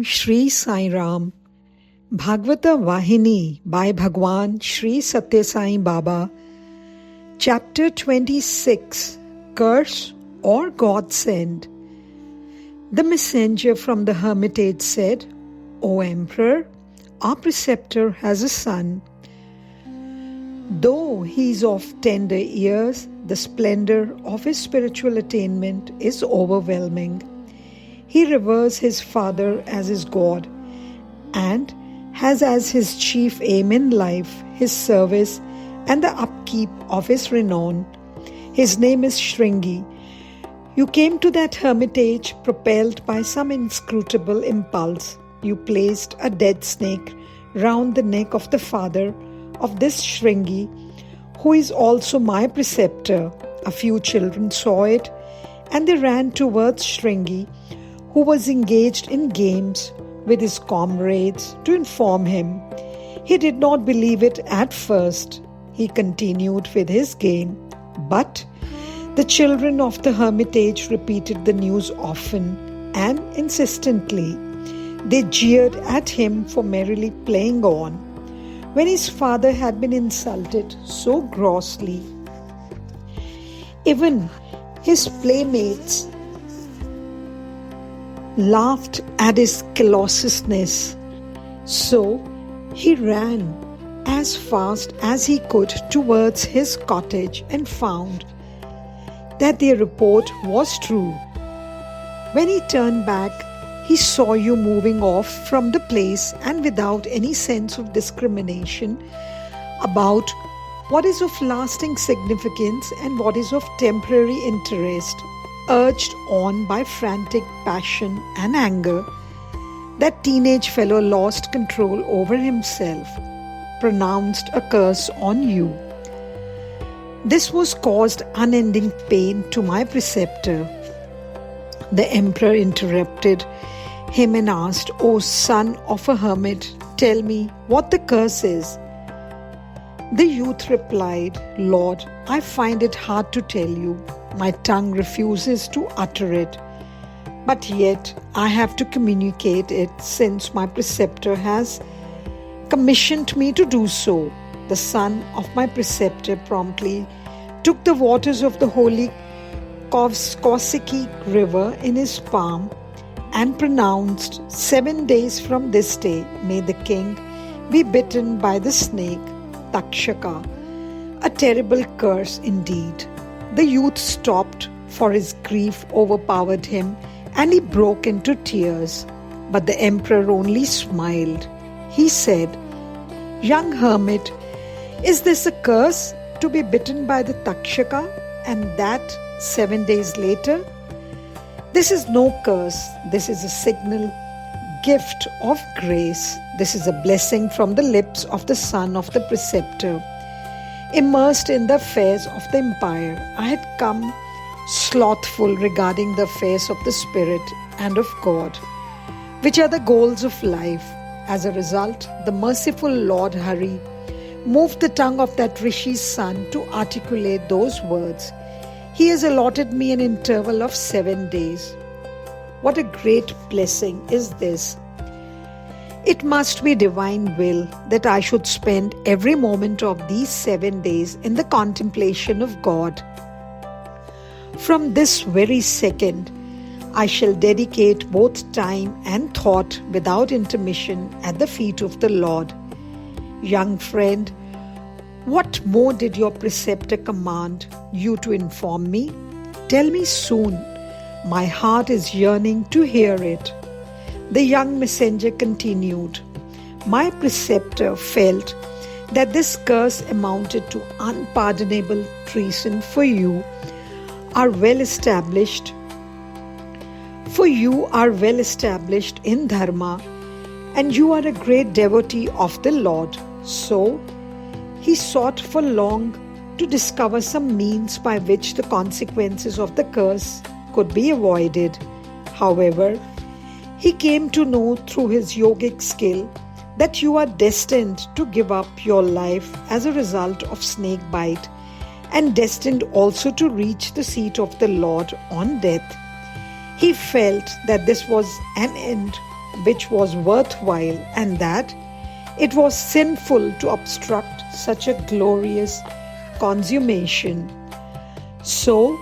Shri Sai Ram. Bhagavatha Vahini by Bhagavan Shri Sathya Sai Baba. Chapter 26. Curse or Godsend. The messenger from the hermitage said, O Emperor, our preceptor has a son. Though he is of tender years, the splendor of his spiritual attainment is overwhelming. He reveres his father as his God and has as his chief aim in life his service and the upkeep of his renown. His name is Shringi. You came to that hermitage propelled by some inscrutable impulse. You placed a dead snake round the neck of the father of this Shringi, who is also my preceptor. A few children saw it, and they ran towards Shringi, who was engaged in games with his comrades, to inform him. He did not believe it at first. He continued with his game. But the children of the hermitage repeated the news often and insistently. They jeered at him for merrily playing on, when his father had been insulted so grossly. Even his playmates laughed at his callousness. So he ran as fast as he could towards his cottage and found that their report was true. When he turned back, he saw you moving off from the place, and without any sense of discrimination about what is of lasting significance and what is of temporary interest, urged on by frantic passion and anger, that teenage fellow lost control over himself, pronounced a curse on you. This was caused unending pain to my preceptor. The emperor interrupted him and asked, O son of a hermit, tell me what the curse is. The youth replied, Lord, I find it hard to tell you. My tongue refuses to utter it. But yet I have to communicate it, since my preceptor has commissioned me to do so. The son of my preceptor promptly took the waters of the holy Kausiki river in his palm and pronounced, 7 days from this day may the king be bitten by the snake Takshaka, a terrible curse indeed. The youth stopped, for his grief overpowered him, and he broke into tears. But the emperor only smiled. He said, Young hermit, is this a curse, to be bitten by the Takshaka, and that 7 days later? This is no curse. This is a signal gift of grace. This is a blessing from the lips of the son of the preceptor. Immersed in the affairs of the empire, I had come slothful regarding the affairs of the spirit and of God, which are the goals of life. As a result, the merciful Lord Hari moved the tongue of that Rishi's son to articulate those words. He has allotted me an interval of 7 days. What a great blessing is this! It must be divine will that I should spend every moment of these 7 days in the contemplation of God. From this very second, I shall dedicate both time and thought without intermission at the feet of the Lord. Young friend, what more did your preceptor command you to inform me? Tell me soon. My heart is yearning to hear it. The young messenger continued, My preceptor felt that this curse amounted to unpardonable treason for you are well established in Dharma, and you are a great devotee of the Lord. So he sought for long to discover some means by which the consequences of the curse could be avoided. However, he came to know through his yogic skill that you are destined to give up your life as a result of snake bite, and destined also to reach the seat of the Lord on death. He felt that this was an end which was worthwhile, and that it was sinful to obstruct such a glorious consummation. So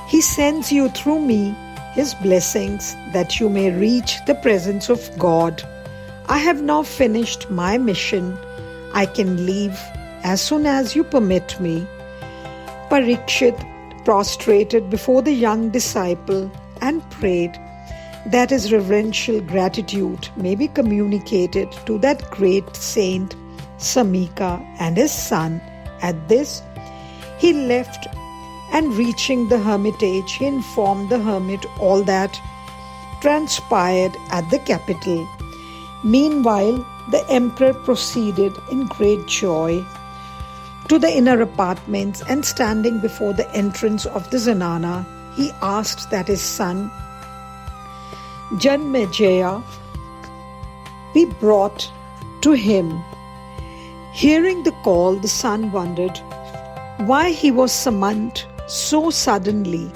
he sends you through me his blessings that you may reach the presence of God. I have now finished my mission. I can leave as soon as you permit me. Parikshit prostrated before the young disciple and prayed that his reverential gratitude may be communicated to that great saint Samika and his son. At this, he left, and reaching the hermitage, he informed the hermit all that transpired at the capital. Meanwhile, the emperor proceeded in great joy to the inner apartments, and standing before the entrance of the Zanana, he asked that his son Janmejaya be brought to him. Hearing the call, the son wondered why he was summoned so suddenly,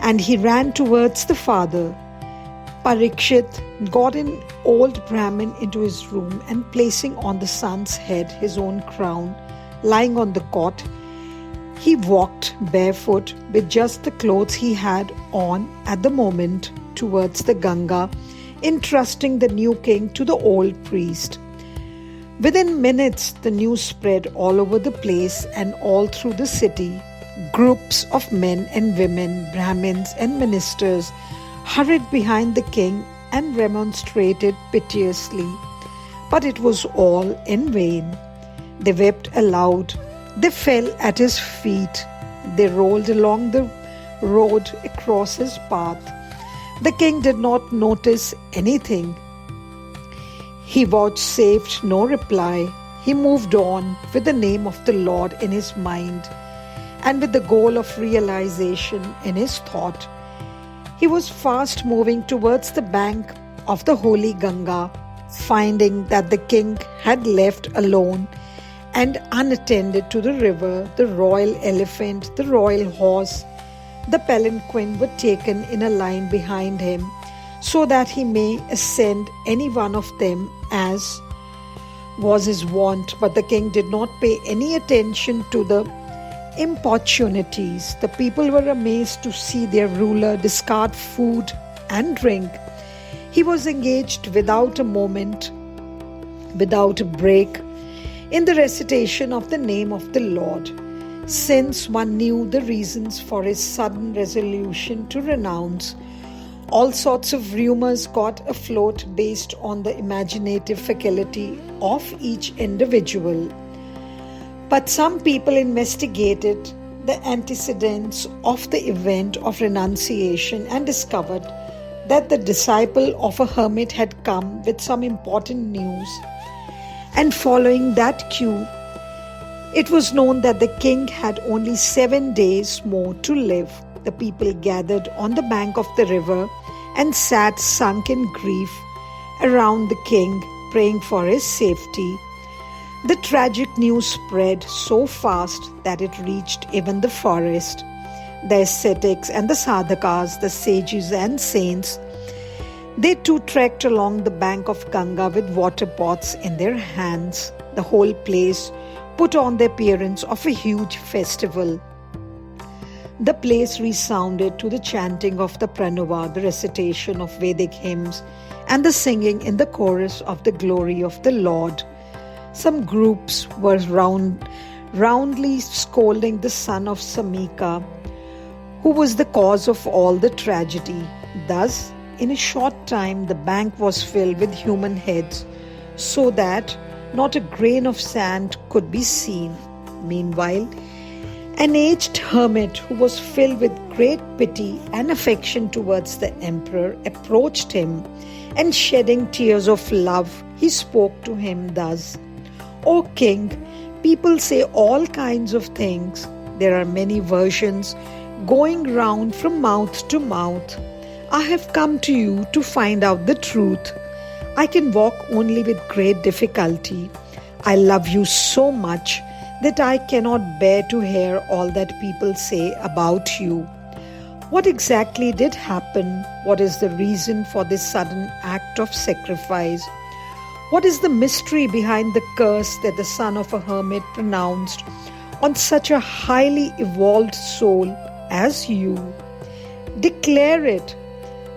and he ran towards the father. Parikshit got an old Brahmin into his room, and placing on the son's head his own crown, lying on the cot, he walked barefoot with just the clothes he had on at the moment towards the Ganga, entrusting the new king to the old priest. Within minutes, the news spread all over the place and all through the city. Groups of men and women, Brahmins and ministers hurried behind the king and remonstrated piteously. But it was all in vain. They wept aloud. They fell at his feet. They rolled along the road across his path. The king did not notice anything. He vouchsafed no reply. He moved on with the name of the Lord in his mind and with the goal of realization in his thought. He was fast moving towards the bank of the holy Ganga, finding that the king had left alone and unattended to the river the royal elephant, the royal horse. The palanquin were taken in a line behind him, so that he may ascend any one of them as was his wont. But the king did not pay any attention to the importunities. The people were amazed to see their ruler discard food and drink. He was engaged without a moment, without a break, in the recitation of the name of the Lord. Since one knew the reasons for his sudden resolution to renounce, all sorts of rumors got afloat based on the imaginative faculty of each individual. But some people investigated the antecedents of the event of renunciation and discovered that the disciple of a hermit had come with some important news. And following that cue, it was known that the king had only 7 days more to live. The people gathered on the bank of the river and sat sunk in grief around the king, praying for his safety. The tragic news spread so fast that it reached even the forest. The ascetics and the sadhakas, the sages and saints, they too trekked along the bank of Ganga with water pots in their hands. The whole place put on the appearance of a huge festival. The place resounded to the chanting of the pranava, the recitation of Vedic hymns, and the singing in the chorus of the glory of the Lord. Some groups were roundly scolding the son of Samika, who was the cause of all the tragedy. Thus, in a short time, the bank was filled with human heads, so that not a grain of sand could be seen. Meanwhile, an aged hermit who was filled with great pity and affection towards the emperor approached him, and shedding tears of love, he spoke to him thus: "O king, people say all kinds of things. There are many versions going round from mouth to mouth. I have come to you to find out the truth. I can walk only with great difficulty. I love you so much that I cannot bear to hear all that people say about you. What exactly did happen? What is the reason for this sudden act of sacrifice? What is the mystery behind the curse that the son of a hermit pronounced on such a highly evolved soul as you? Declare it.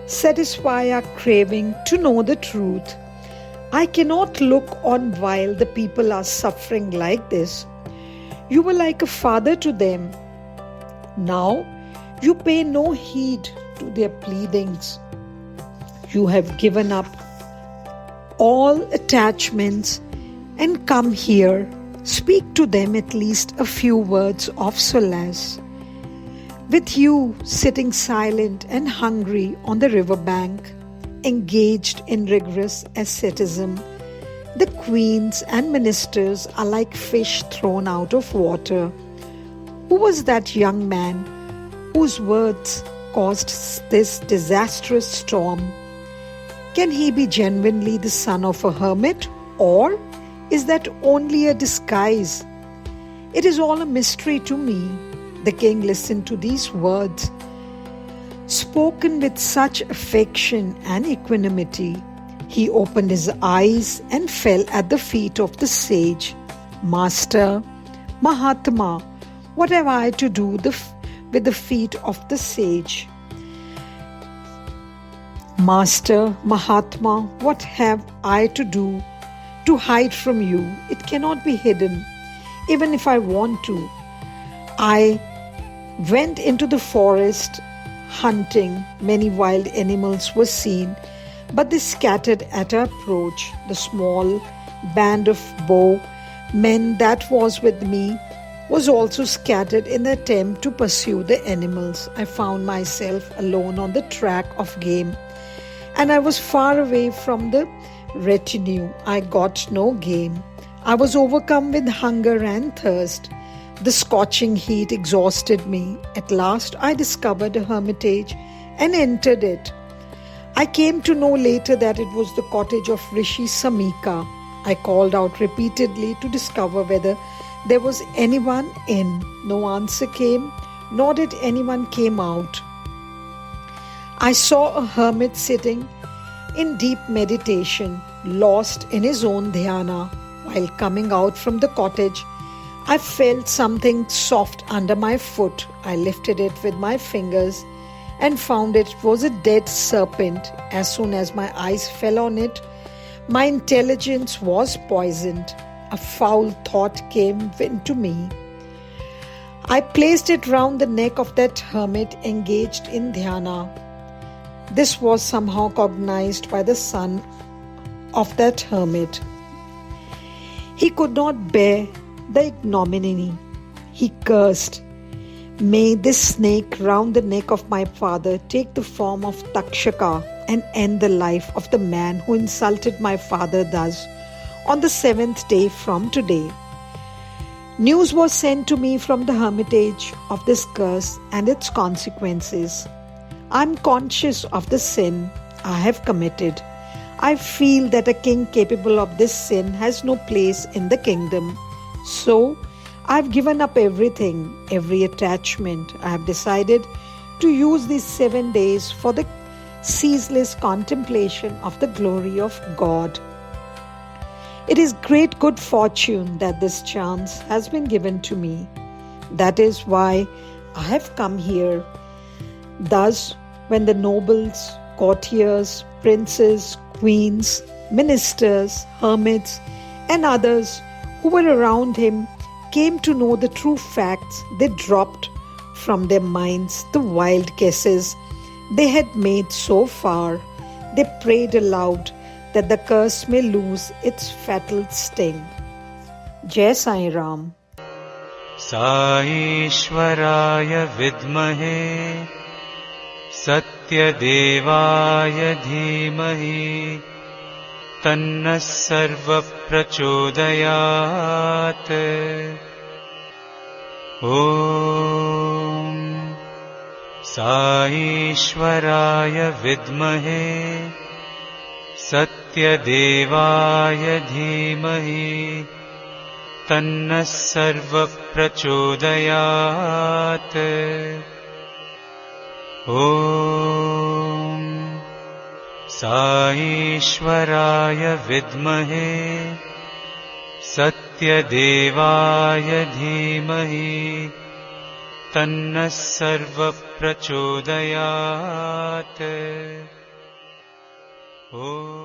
Satisfy our craving to know the truth. I cannot look on while the people are suffering like this. You were like a father to them. Now you pay no heed to their pleadings. You have given up all attachments and come here. Speak to them at least a few words of solace. With you sitting silent and hungry on the riverbank, engaged in rigorous asceticism, the queens and ministers are like fish thrown out of water. Who was that young man whose words caused this disastrous storm? Can he be genuinely the son of a hermit, or is that only a disguise? It is all a mystery to me. The king listened to these words, spoken with such affection and equanimity. He opened his eyes and fell at the feet of the sage. Master, Mahatma, what have I to do with the feet of the sage? Master, Mahatma, what have I to do to hide from you? It cannot be hidden, even if I want to. I went into the forest hunting. Many wild animals were seen, but they scattered at our approach. The small band of bow men that was with me was also scattered in the attempt to pursue the animals. I found myself alone on the track of game, and I was far away from the retinue. I got no game. I was overcome with hunger and thirst. The scorching heat exhausted me. At last I discovered a hermitage and entered it. I came to know later that it was the cottage of Rishi Samika. I called out repeatedly to discover whether there was anyone in. No answer came, nor did anyone come out. I saw a hermit sitting in deep meditation, lost in his own dhyana. While coming out from the cottage, I felt something soft under my foot. I lifted it with my fingers and found it was a dead serpent. As soon as my eyes fell on it, my intelligence was poisoned. A foul thought came into me. I placed it round the neck of that hermit engaged in dhyana. This was somehow cognized by the son of that hermit. He could not bear the ignominy. He cursed, "May this snake round the neck of my father take the form of Takshaka and end the life of the man who insulted my father thus on the 7th day from today." News was sent to me from the hermitage of this curse and its consequences. I am conscious of the sin I have committed. I feel that a king capable of this sin has no place in the kingdom. So, I've given up everything, every attachment. I have decided to use these 7 days for the ceaseless contemplation of the glory of God. It is great good fortune that this chance has been given to me. That is why I have come here. Thus, when the nobles, courtiers, princes, queens, ministers, hermits, and others who were around him came to know the true facts, they dropped from their minds the wild guesses they had made so far. They prayed aloud that the curse may lose its fatal sting. Jai Sai Ram. Saishwaraya vidmahe Sathya Devaya dhimahi Tanna sarva prachodayat. Om Saishwaraya vidmahe Sathya Devaya dhimahi Tanna sarva prachodayat. ॐ साईश्वराय विद्महे सत्यदेवाय धीमहि तन्नः सर्वः प्रचोदयात्। ॐ